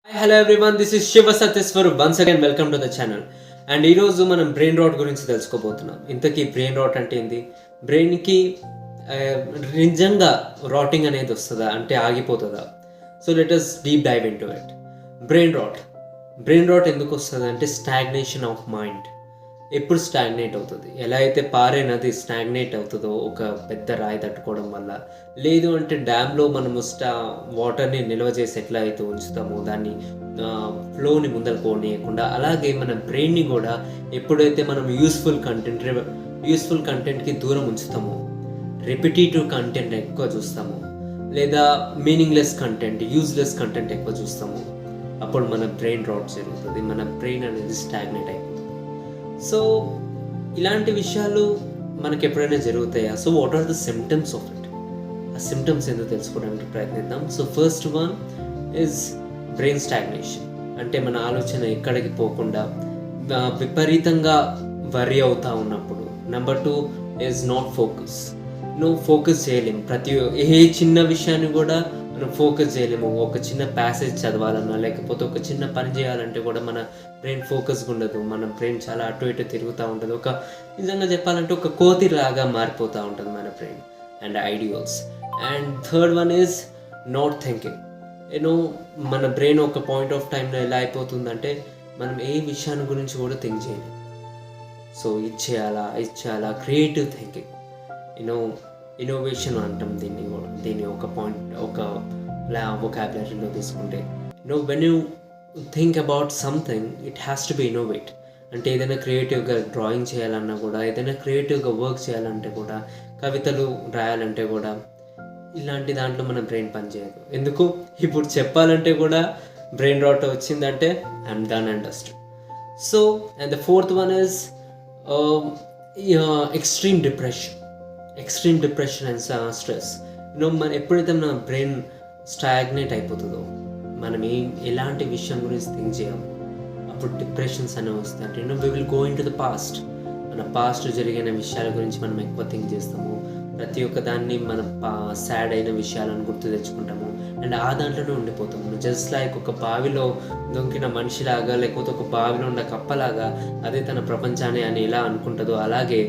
Hello everyone, this is Shiva Satishwar. Once again welcome to the channel. And ఈరోజు మనం brain rot గురించి తెలుసుకోబోతున్నాం. ఇంతకీ బ్రెయిన్ రాట్ అంటే ఏంది? బ్రెయిన్కి నిజంగా రాటింగ్ అనేది వస్తుందా, అంటే ఆగిపోతుందా? So let us deep dive into it. Brain rot ఎందుకు వస్తుంది అంటే స్టాగ్నేషన్ ఆఫ్ మైండ్. ఎప్పుడు స్టాగ్నేట్ అవుతుంది? ఎలా అయితే పారే నది స్టాగ్నేట్ అవుతుందో ఒక పెద్ద రాయి తట్టుకోవడం వల్ల, లేదు అంటే డ్యామ్లో మనము వాటర్ని నిల్వ చేసి ఎట్లా అయితే ఉంచుతామో దాన్ని ఫ్లోని ముందర పోనీయకుండా, అలాగే మన బ్రెయిన్ని కూడా ఎప్పుడైతే మనం యూస్ఫుల్ కంటెంట్కి దూరం ఉంచుతామో, రిపిటేటివ్ కంటెంట్ ఎక్కువ చూస్తాము, లేదా మీనింగ్లెస్ కంటెంట్, యూజ్లెస్ కంటెంట్ ఎక్కువ చూస్తాము, అప్పుడు మన బ్రెయిన్ రాట్ జరుగుతుంది. మన బ్రెయిన్ అనేది స్టాగ్నేట్ అయిపోతుంది. సో ఇలాంటి విషయాలు మనకి ఎప్పుడైనా జరుగుతాయా? So what are the symptoms of it? ఆ సిమ్టమ్స్ ఏంటో తెలుసుకోవడానికి ప్రయత్నిద్దాం. So first one is brain stagnation. అంటే మన ఆలోచన ఎక్కడికి పోకుండా విపరీతంగా వరి అవుతూ ఉన్నప్పుడు. Number 2 is not focus. నువ్వు ఫోకస్ చేయలేము. ఏ చిన్న విషయాన్ని కూడా మనం ఫోకస్ చేయలేము. ఒక చిన్న ప్యాసేజ్ చదవాలన్నా, లేకపోతే ఒక చిన్న పని చేయాలంటే కూడా మన బ్రెయిన్ ఫోకస్గా ఉండదు. మన బ్రెయిన్ చాలా అటు ఇటు తిరుగుతూ ఉంటుంది. నిజంగా చెప్పాలంటే ఒక కోతిలాగా మారిపోతూ ఉంటుంది మన brain and ideals. And third one is not thinking. మన బ్రెయిన్ ఒక పాయింట్ ఆఫ్ టైంలో ఎలా అయిపోతుందంటే మనం ఏ విషయాన్ని గురించి కూడా థింక్ చేయలేము. సో ఇది చేయాలా క్రియేటివ్ థింకింగ్, ఇన్నోవేషన్ అంటాం దీన్ని ఒక పాయింట్, ఒక వొకాబులరీలో తీసుకుంటే. When you think about something, it has to be innovate. అంటే ఏదైనా క్రియేటివ్గా డ్రాయింగ్ చేయాలన్నా కూడా, ఏదైనా క్రియేటివ్గా వర్క్ చేయాలంటే కూడా, కవితలు రాయాలంటే కూడా, ఇలాంటి దాంట్లో మన బ్రెయిన్ పనిచేయదు. ఎందుకు? ఇప్పుడు చెప్పాలంటే కూడా బ్రెయిన్ రాట్ వచ్చిందంటే I'm done and dusted. So and the fourth one is extreme depression and stress. మన ఎప్పుడైతే మన బ్రెయిన్ స్టాగ్నేట్ అయిపోతుందో, మనం ఎలాంటి విషయం గురించి థింక్ చేయము, అప్పుడు డిప్రెషన్స్ అనేవి వస్తాయి. అంటే we will go in to the past. మన పాస్ట్ జరిగిన విషయాల గురించి మనం ఎక్కువ థింక్ చేస్తాము. ప్రతి ఒక్క దాన్ని మన సాడ్ అయిన విషయాలను గుర్తు తెచ్చుకుంటాము అండ్ ఆ దాంట్లోనే ఉండిపోతాము. జస్ట్ లైక్ ఒక బావిలో దొంకిన మనిషిలాగా, లేకపోతే ఒక బావిలో ఉన్న కప్పలాగా అదే తన ప్రపంచాన్ని అని ఎలా అనుకుంటుందో, అలాగే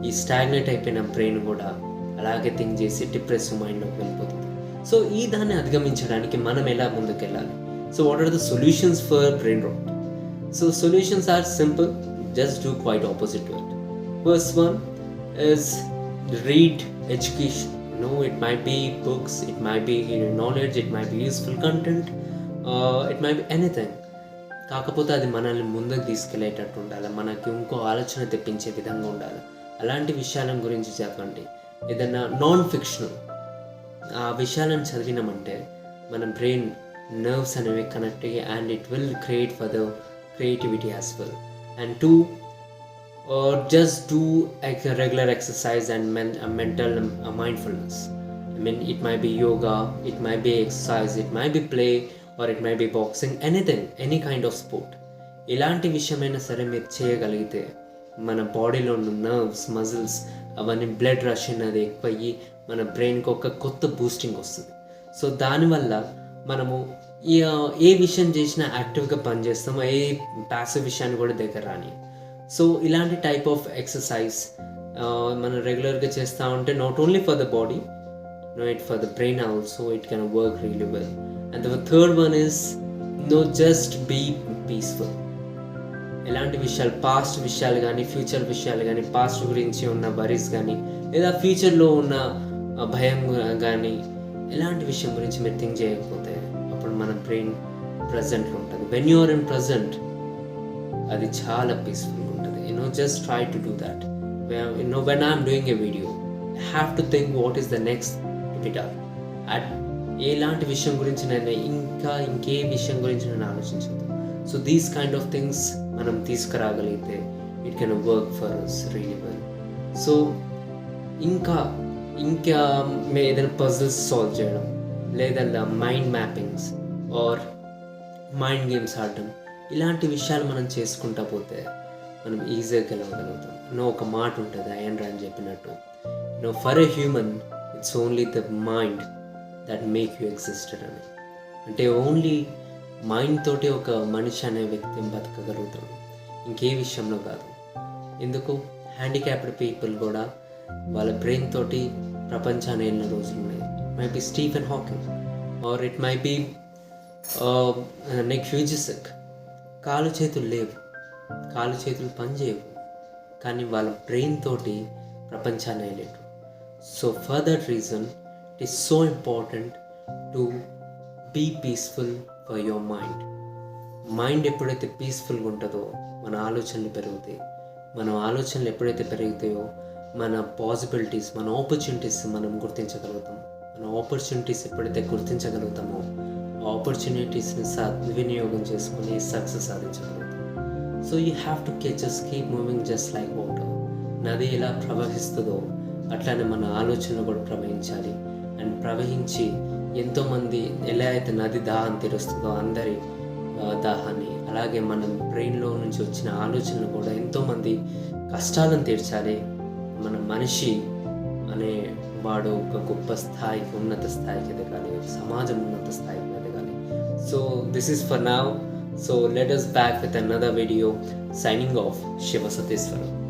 ఈ స్టాగ్నేట్ అయిపోయిన బ్రెయిన్ కూడా అలాగే థింక్ చేసి డిప్రెసివ్ మైండ్లోకి వెళ్ళిపోతుంది. సో ఈ దాన్ని అధిగమించడానికి మనం ఎలా ముందుకెళ్ళాలి? So what are the solutions for brain rot? So solutions are simple, just do quite opposite to it. First one is read education. It might be books, it might be knowledge, it might be useful content, it might be anything. కాకపోతే అది మనల్ని ముందుకు తీసుకెళ్ళేటట్టు ఉండాలి, మనకి ఇంకో ఆలోచన తెప్పించే విధంగా ఉండాలి. అలాంటి విషయాల గురించి చదవండి. ఏదైనా నాన్ ఫిక్షనల్ ఆ విషయాలను చదివినామంటే మన బ్రెయిన్ నర్వ్స్ అనేవి కనెక్ట్ అయ్యి and it will create for the creativity as well. And 2, or just do a regular exercise and mental mindfulness. It might be yoga, it might be exercise, it might be play, or it might be boxing, anything, any kind of sport. ఇలాంటి విషయమైనా సరే మీరు చేయగలిగితే మన బాడీలో ఉన్న nerves, muscles అవన్నీ blood rush అనేది ఎక్కువయ్యి మన బ్రెయిన్కి ఒక కొత్త బూస్టింగ్ వస్తుంది. సో దానివల్ల మనము ఏ విషయం చేసినా యాక్టివ్గా పనిచేస్తాము, ఏ ప్యాసివ్ విషయాన్ని కూడా దగ్గర రాని. సో ఇలాంటి టైప్ ఆఫ్ ఎక్సర్సైజ్ మనం రెగ్యులర్గా చేస్తూ ఉంటే not only for the body, it for the brain also, it can work really well. And the third one is just be peaceful. ఎలాంటి విషయాలు, పాస్ట్ విషయాలు కానీ, ఫ్యూచర్ విషయాలు కానీ, పాస్ట్ గురించి ఉన్న వరీస్ కానీ, లేదా ఫ్యూచర్లో ఉన్న భయం కానీ, ఎలాంటి విషయం గురించి మీరు థింక్ చేయకపోతే అప్పుడు మన బ్రెయిన్ ప్రజెంట్లో ఉంటుంది. When you are in present అది చాలా పీస్ఫుల్గా ఉంటుంది. Just try to do that. When I'm doing a video, I have to think what is the next bit of ఎలాంటి విషయం గురించి నేను ఇంకే విషయం గురించి నేను ఆలోచించదు. So these kind of things మనం తీసుకురాగలిగితే it can work for us really well. So ఇంకా ఏదైనా పజిల్స్ సాల్వ్ చేయడం, లేదా mind mappings or mind games ఆడడం, ఇలాంటి విషయాలు మనం చేసుకుంటా పోతే మనం ఈజీగా గెలవగలుగుతాం. ఒక మాట ఉంటుంది, అయన్ రాన్ చెప్పినట్టు, for a human it's only the mind that make you existed అని. అంటే ఓన్లీ మైండ్ తోటి ఒక మనిషి అనే వ్యక్తిని బతకగలుగుతాడు, ఇంకే విషయంలో కాదు. ఎందుకు హ్యాండిక్యాప్డ్ పీపుల్ కూడా వాళ్ళ బ్రెయిన్ తోటి ప్రపంచాన్ని వెళ్ళిన రోజులు ఉన్నాయి. Maybe Stephen Hawking or it may be Nick Vujicic. కాలు చేతులు లేవు, కాలు చేతులు పనిచేయవు, కానీ వాళ్ళ బ్రెయిన్ తోటి ప్రపంచాన్ని వెళ్ళారు. So for that reason it is so important to be peaceful for your mind ఎప్పుడైతే పీస్ఫుల్గా ఉంటుందో మన ఆలోచనలు పెరుగుతాయి. మన ఆలోచనలు ఎప్పుడైతే పెరుగుతాయో మన పాసిబిలిటీస్, మన ఆపర్చునిటీస్ మనం గుర్తించగలుగుతాం. మన ఆపర్చునిటీస్ ఎప్పుడైతే గుర్తించగలుగుతామో ఆ ఆపర్చునిటీస్ని సద్వినియోగం చేసుకొని సక్సెస్ సాధించగలుగుతాం. So you have to just keep moving just like water. నది ఎలా ప్రవహిస్తుందో అట్లానే మన ఆలోచనలు కూడా ప్రవహించాలి. అండ్ ప్రవహించి ఎంతోమంది ఎలా అయితే నది దాహం తీరుస్తుందో అందరి దాహాన్ని, అలాగే మనం బ్రెయిన్లో నుంచి వచ్చిన ఆలోచనలు కూడా ఎంతోమంది కష్టాలను తీర్చాలి. మన మనిషి అనే వాడు ఒక గొప్ప స్థాయికి, ఉన్నత స్థాయికి ఎదగాలి, సమాజం ఉన్నత స్థాయికి ఎదగాలి. So this is for now. So let us back with another video. Signing off, Shiva Satiswaram.